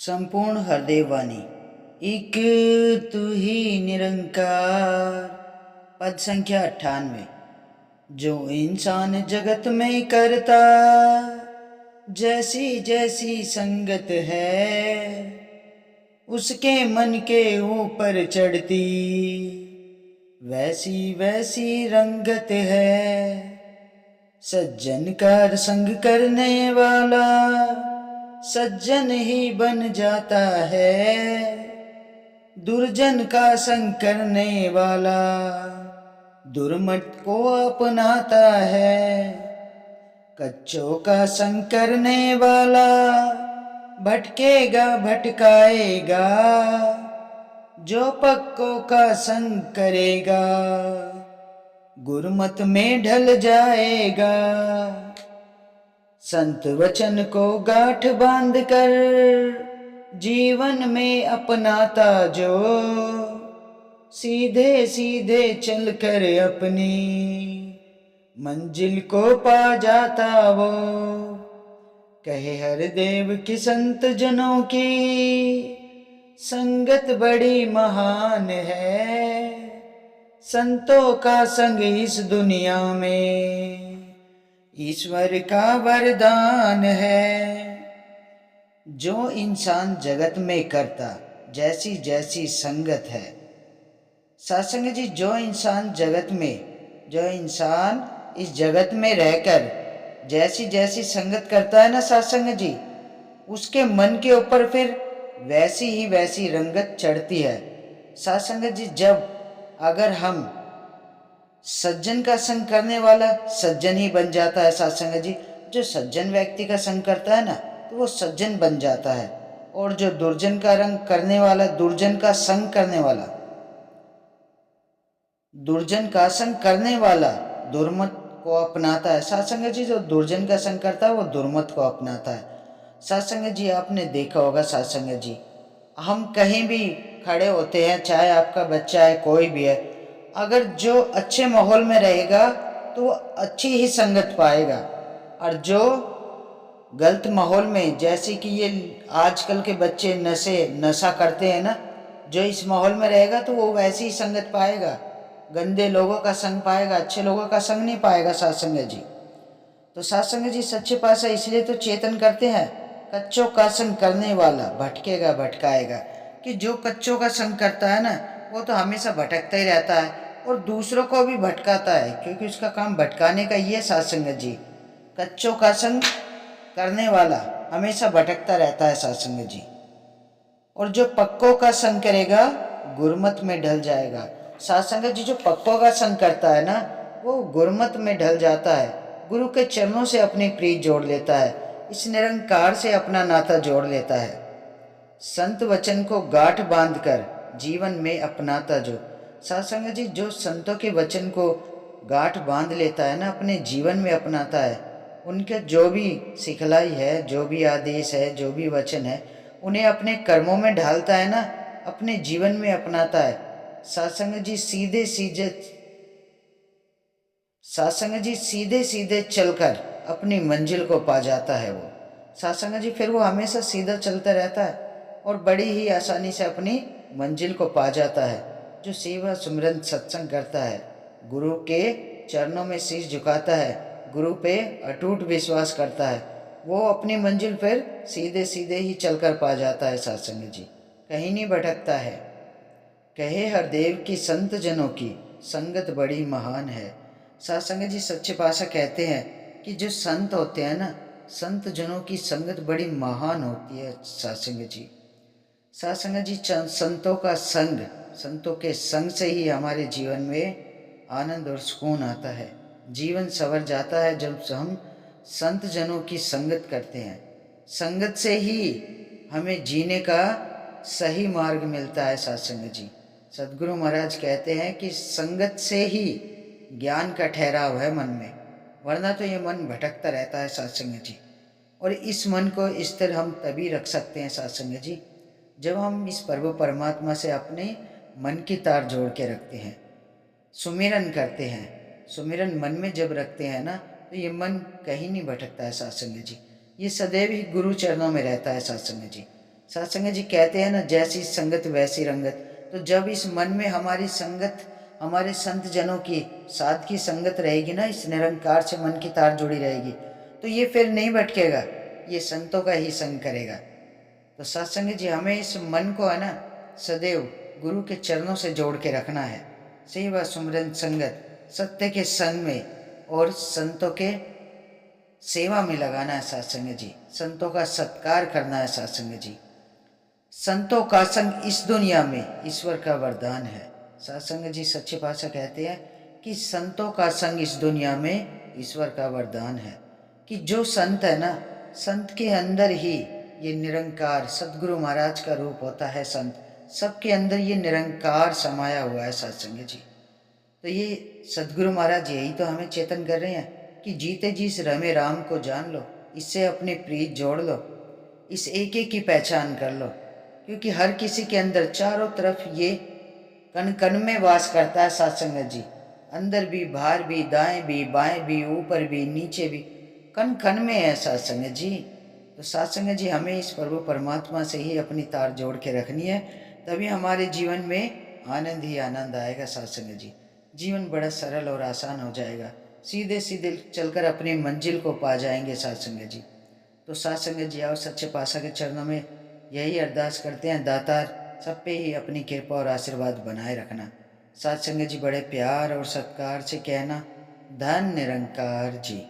संपूर्ण हृदय वाणी। एक तू ही निरंकार। पद संख्या 98। जो इंसान जगत में करता, जैसी जैसी संगत है, उसके मन के ऊपर चढ़ती, वैसी वैसी रंगत है। सज्जन का संग करने वाला सज्जन ही बन जाता है, दुर्जन का संग करने वाला दुर्मत को अपनाता है। कच्चों का संग करने वाला भटकेगा भटकाएगा, जो पक्कों का संग करेगा गुरमत में ढल जाएगा। संत वचन को गांठ बांध कर जीवन में अपनाता जो, सीधे सीधे चलकर अपनी मंजिल को पा जाता वो। कहे हर देव की संत जनों की संगत बड़ी महान है, संतों का संग इस दुनिया में ईश्वर का वरदान है। जो इंसान जगत में करता, जैसी जैसी संगत है। सत्संग जी, जो इंसान इस जगत में रहकर जैसी जैसी संगत करता है ना सत्संग जी, उसके मन के ऊपर फिर वैसी ही वैसी रंगत चढ़ती है। सत्संग जी, जब अगर हम सज्जन का संग करने वाला सज्जन ही बन जाता है सत्संग जी। जो सज्जन व्यक्ति का संग करता है ना, तो वो सज्जन बन जाता है। और जो दुर्जन का रंग करने वाला, दुर्जन का संग करने वाला, दुर्जन का संग करने वाला दुर्मत को अपनाता है। सत्संग जी, जो दुर्जन का संग करता है वो दुर्मत को अपनाता है। सत्संग जी, आपने देखा होगा सत्संग जी, हम कहीं भी खड़े होते हैं, चाहे आपका बच्चा है कोई भी है, अगर जो अच्छे माहौल में रहेगा तो वो अच्छी ही संगत पाएगा। और जो गलत माहौल में, जैसे कि ये आजकल के बच्चे नशा करते हैं ना, जो इस माहौल में रहेगा तो वो वैसी ही संगत पाएगा, गंदे लोगों का संग पाएगा, अच्छे लोगों का संग नहीं पाएगा सत्संग जी। तो सत्संग जी सच्चे पातशाह इसलिए तो चेतन करते हैं, कच्चों का संग करने वाला भटकेगा भटकाएगा। कि जो कच्चों का संग करता है ना, वो तो हमेशा भटकता ही रहता है और दूसरों को भी भटकाता है, क्योंकि उसका काम भटकाने का ये सत्संग जी। कच्चों का संग करने वाला हमेशा भटकता रहता है सत्संग जी, और जो पक्कों का संग करेगा गुरमत में ढल जाएगा। सत्संग जी, जो पक्कों का संग करता है ना, वो गुरमत में ढल जाता है, गुरु के चरणों से अपनी प्रीत जोड़ लेता है, इस निरंकार से अपना नाता जोड़ लेता है। संत वचन को गांठ बांधकर जीवन में अपनाता जो। सत्संग जी, जो संतों के वचन को गांठ बांध लेता है ना, अपने जीवन में अपनाता है, उनके जो भी सिखलाई है, जो भी आदेश है, जो भी वचन है, उन्हें अपने कर्मों में ढालता है ना, अपने जीवन में अपनाता है। सत्संग जी सीधे सीधे चलकर अपनी मंजिल को पा जाता है वो। सत्संग जी, फिर वो हमेशा सीधा चलता रहता है और बड़ी ही आसानी से अपनी मंजिल को पा जाता है। जो सेवा सुमिरन सत्संग करता है, गुरु के चरणों में शीश झुकाता है, गुरु पे अटूट विश्वास करता है, वो अपनी मंजिल फिर सीधे सीधे ही चलकर पा जाता है सत्संग जी, कहीं नहीं भटकता है। कहे हर देव की संत जनों की संगत बड़ी महान है। सत्संग जी, सच्चे पातशाह कहते हैं कि जो संत होते हैं ना, संत जनों की संगत बड़ी महान होती है सत्संग जी। सत्संग जी, संतों का संग, संतों के संग से ही हमारे जीवन में आनंद और सुकून आता है, जीवन संवर जाता है जब हम संत जनों की संगत करते हैं। संगत से ही हमें जीने का सही मार्ग मिलता है सत्संग जी। सदगुरु महाराज कहते हैं कि संगत से ही ज्ञान का ठहराव है मन में, वरना तो ये मन भटकता रहता है सत्संग जी। और इस मन को स्थिर हम तभी रख सकते हैं सत्संग जी, जब हम इस प्रभु परमात्मा से अपने मन की तार जोड़ के रखते हैं, सुमिरन करते हैं। सुमिरन मन में जब रखते हैं ना, तो ये मन कहीं नहीं भटकता है सत्संग जी, ये सदैव ही गुरु चरणों में रहता है सत्संग जी। साथ संगत जी कहते हैं ना, जैसी संगत वैसी रंगत। तो जब इस मन में हमारी संगत, हमारे संत जनों की सादगी संगत रहेगी ना, इस निरंकार से मन की तार जुड़ी रहेगी, तो ये फिर नहीं भटकेगा, ये संतों का ही संग करेगा। तो सत्संग जी, हमें इस मन को है ना सदैव गुरु के चरणों से जोड़ के रखना है। सेवा सुमरन संगत सत्य के संग में और संतों के सेवा में लगाना है सत्संग जी। संतों का सत्कार करना है सत्संग जी। संतों का संग इस दुनिया में ईश्वर का वरदान है। सत्संग जी सच्चे पातशाह कहते हैं कि संतों का संग इस दुनिया में ईश्वर का वरदान है। कि जो संत है ना, संत के अंदर ही ये निरंकार सदगुरु महाराज का रूप होता है। संत सबके अंदर ये निरंकार समाया हुआ है सत्संग जी। तो ये सदगुरु महाराज यही तो हमें चेतन कर रहे हैं कि जीते जी इस रमे राम को जान लो, इससे अपनी प्रीत जोड़ लो, इस एक एक की पहचान कर लो। क्योंकि हर किसी के अंदर चारों तरफ ये कण कण में वास करता है सत्संग जी। अंदर भी, बाहर भी, दाएं भी, बाएं भी, ऊपर भी, नीचे भी, कण कण में है सत्संग जी। तो सत्संग जी, हमें इस प्रभु परमात्मा से ही अपनी तार जोड़ के रखनी है, तभी हमारे जीवन में आनंद ही आनंद आएगा सत्संग जी। जीवन बड़ा सरल और आसान हो जाएगा, सीधे सीधे चलकर अपनी मंजिल को पा जाएंगे सत्संग जी। तो सत्संग जी, आओ सच्चे पातशाह के चरणों में यही अरदास करते हैं, दातार सब पे ही अपनी कृपा और आशीर्वाद बनाए रखना। सत्संग जी, बड़े प्यार और सत्कार से कहना, धन निरंकार जी।